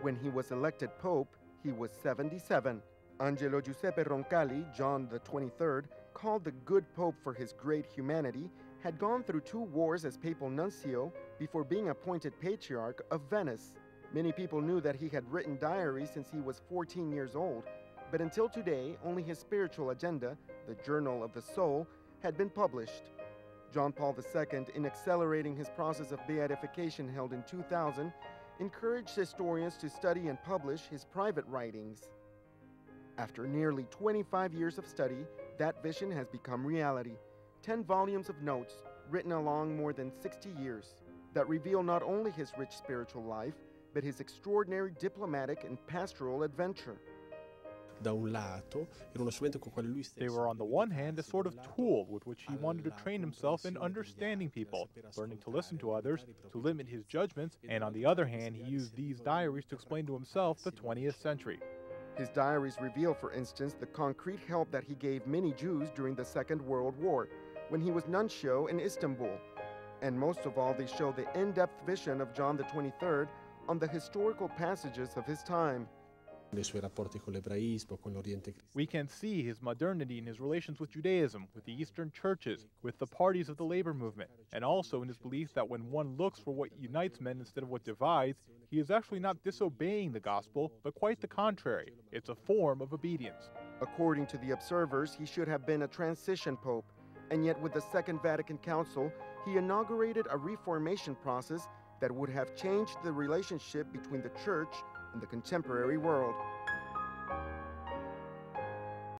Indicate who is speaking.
Speaker 1: When he was elected pope, he was 77. Angelo Giuseppe Roncalli, John the 23rd, called the good pope for his great humanity, had gone through 2 wars as papal nuncio before being appointed patriarch of Venice. Many people knew that he had written diaries since he was 14 years old, but until today, only his spiritual agenda, the Journal of the Soul, had been published. John Paul II, in accelerating his process of beatification held in 2000, encouraged historians to study and publish his private writings. After nearly 25 years of study, that vision has become reality. 10 volumes of notes, written along more than 60 years, that reveal not only his rich spiritual life, but his extraordinary diplomatic and pastoral adventure.
Speaker 2: They were on the one hand a sort of tool with which he wanted to train himself in understanding people, learning to listen to others, to limit his judgments, and on the other hand he used these diaries to explain to himself the 20th century.
Speaker 1: His diaries reveal, for instance, the concrete help that he gave many Jews during the Second World War, when he was nuncio in Istanbul. And most of all, they show the in-depth vision of John the 23rd on the historical passages of his time.
Speaker 2: We can see his modernity in his relations with Judaism, with the Eastern churches, with the parties of the labor movement, and also in his belief that when one looks for what unites men instead of what divides, he is actually not disobeying the gospel, but quite the contrary. It's a form of obedience.
Speaker 1: According to the observers, he should have been a transition pope, and yet with the Second Vatican Council, he inaugurated a reformation process that would have changed the relationship between the Church and the contemporary world.